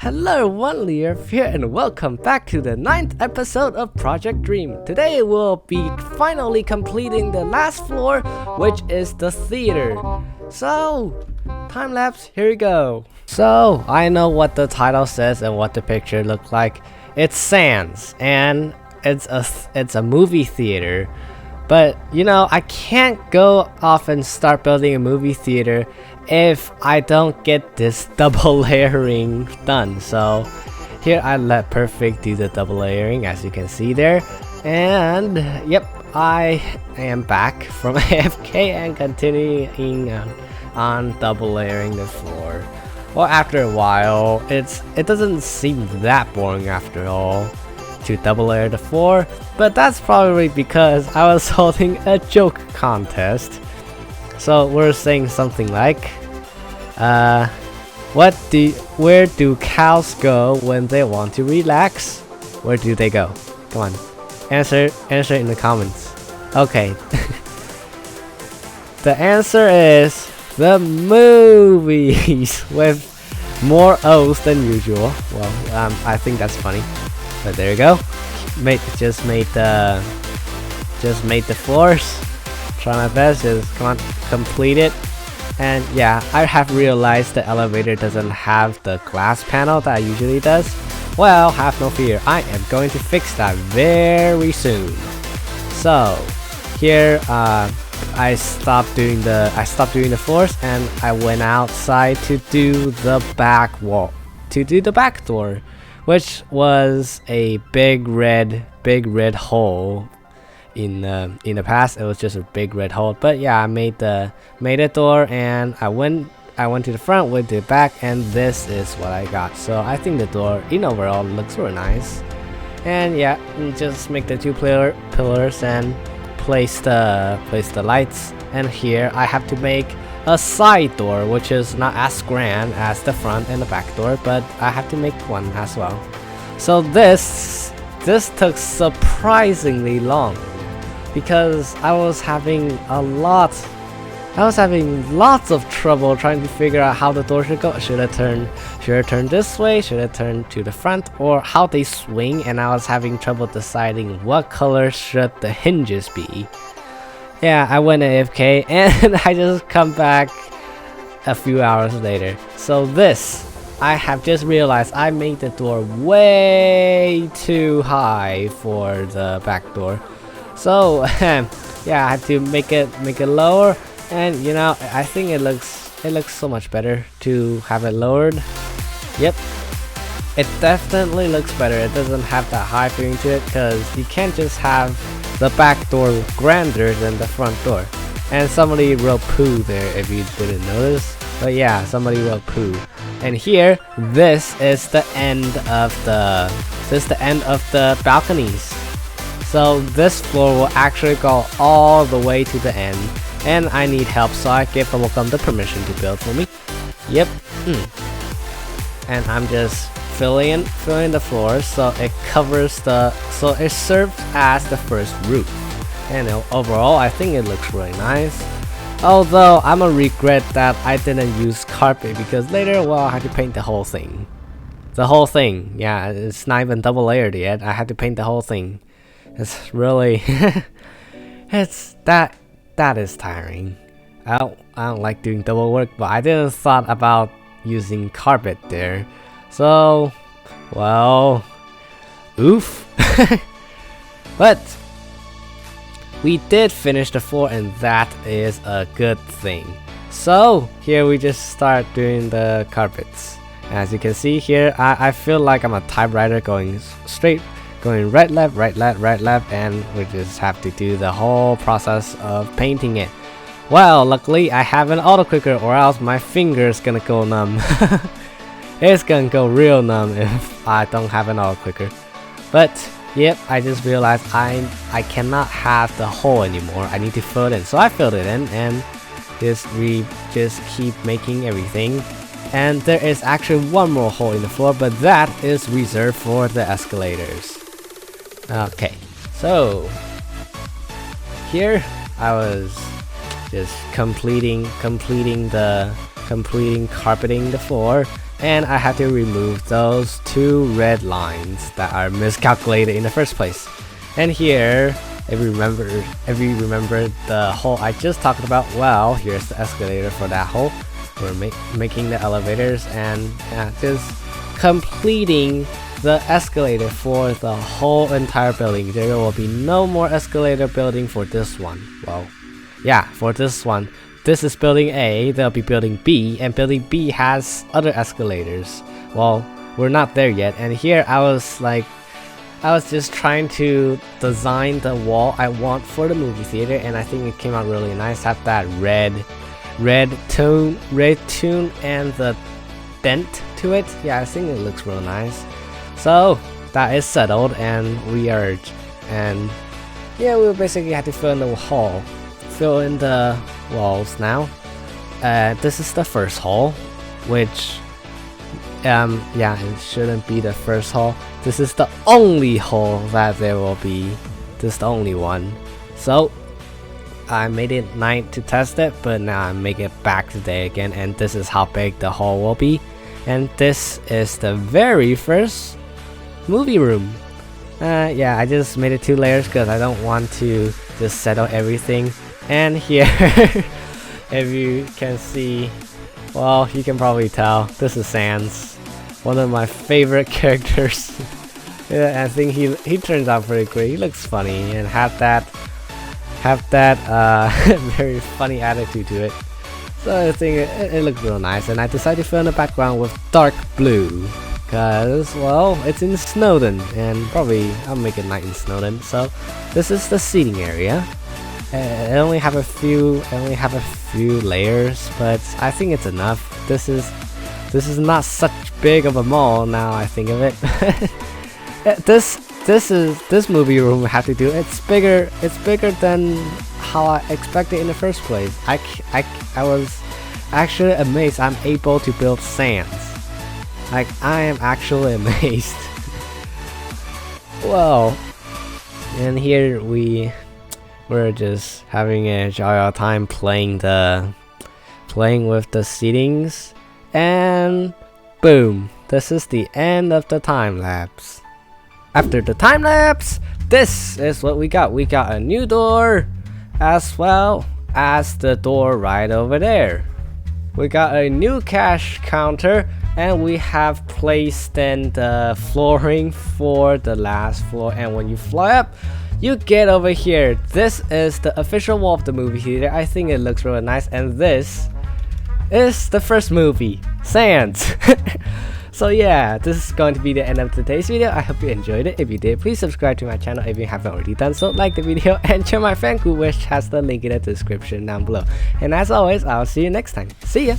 Hello everyone, Lief here and welcome back to the 9th episode of Project Dream. Today we'll be finally completing the last floor, which is the theater. So, time lapse, here we go. So, I know what the title says and what the picture looks like. It's Sans and it's a movie theater. But you know, I can't go off and start building a movie theater if I don't get this double layering done. So here I let Perfect do the double layering, as you can see there. And yep, I am back from AFK and continuing on double layering the floor. Well, after a while, it doesn't seem that boring after all to double layer the floor, but that's probably because I was holding a joke contest. So we're saying something like, where do cows go when they want to relax? Where do they go? Come on, answer in the comments. Okay. The answer is the movies with more O's than usual. Well, I think that's funny. But there you go. Just made the floors. Try my best. Just come on, complete it. And yeah, I have realized the elevator doesn't have the glass panel that it usually does. Well, have no fear. I am going to fix that very soon. So here, I stopped doing the floors and I went outside to do the back wall, to do the back door, which was a big red hole. In the past, it was just a big red hole. But yeah, I made a door, and I went to the front, went to the back, and this is what I got. So I think the door in overall looks really nice. And yeah, just make the two pillars and place the lights. And here I have to make a side door, which is not as grand as the front and the back door, but I have to make one as well. So this took surprisingly long because I was having lots of trouble trying to figure out how the door should go. Should I turn this way? Should I turn to the front? Or how they swing? And I was having trouble deciding what color should the hinges be. Yeah, I went AFK and I just come back a few hours later. So I have just realized I made the door way too high for the back door. So yeah, I have to make it lower, and you know, I think it looks so much better to have it lowered. Yep, it definitely looks better. It doesn't have that high feeling to it because you can't just have the back door grander than the front door. And somebody wrote poo there if you didn't notice. But yeah, somebody wrote poo. And here, this is the end of the balconies. So this floor will actually go all the way to the end. And I need help, so I gave Roblox the permission to build for me. Yep. And I'm just filling the floor so it so it serves as the first roof. And overall, I think it looks really nice. Although I'm gonna regret that I didn't use carpet because later, well, I had to paint the whole thing. Yeah, it's not even double layered yet. I had to paint the whole thing. It's really, that is tiring. I don't like doing double work, but I didn't thought about using carpet there. So, well, oof. But we did finish the floor, and that is a good thing. So here we just start doing the carpets. As you can see here, I feel like I'm a typewriter going right left, and we just have to do the whole process of painting it. Well, luckily I have an auto clicker, or else my finger's gonna go numb. It's gonna go real numb if I don't have an auto clicker. But yep, I just realized I cannot have the hole anymore. I need to fill it in. So I filled it in, and we just keep making everything. And there is actually one more hole in the floor, but that is reserved for the escalators. Okay, so here I was just completing carpeting the floor, and I had to remove those 2 red lines that are miscalculated in the first place. And here, if you remember the hole I just talked about, well, here's the escalator for that hole. We're making the elevators and just completing the escalator for the whole entire building. There will be no more escalator building for this one. Well, yeah, for this one. This is building A, there'll be building B, and building B has other escalators. Well, we're not there yet, and here I was just trying to design the wall I want for the movie theater, and I think it came out really nice. Have that red tone and the dent to it. Yeah, I think it looks real nice. So that is settled, and we'll basically have to fill in the hole, fill in the walls now. This is the first hole, which yeah, it shouldn't be the first hole. This is the only hole that there will be. This is the only one. So I made it night to test it, but now I make it back today again, and this is how big the hole will be. And this is the very first movie room. Yeah, I just made it 2 layers because I don't want to just settle everything. And here, if you can see, well, you can probably tell, this is Sans, one of my favorite characters. Yeah, I think he turns out pretty great. He looks funny and have that very funny attitude to it. So I think it looks real nice, and I decided to fill in the background with dark blue. Cause, well, it's in Snowdon, and probably I'll make it night in Snowdon. So this is the seating area. I only have a few layers, but I think it's enough. This is not such big of a mall now I think of it. This movie room I have to do. It's bigger than how I expected in the first place. I was actually amazed I'm able to build Sans. Like, I am actually amazed. Well, and here we're just having a joyful time playing with the seatings, and boom, this is the end of the time lapse. After the time lapse, this is what we got. We got a new door, as well as the door right over there. We got a new cash counter, and we have placed in the flooring for the last floor. And when you fly up, you get over here. This is the official wall of the movie theater. I think it looks really nice, and this is the first movie, Sans. So yeah, this is going to be the end of today's video. I hope you enjoyed it. If you did, please subscribe to my channel if you haven't already done so. Like the video and join my fan group, which has the link in the description down below. And as always, I'll see you next time. See ya!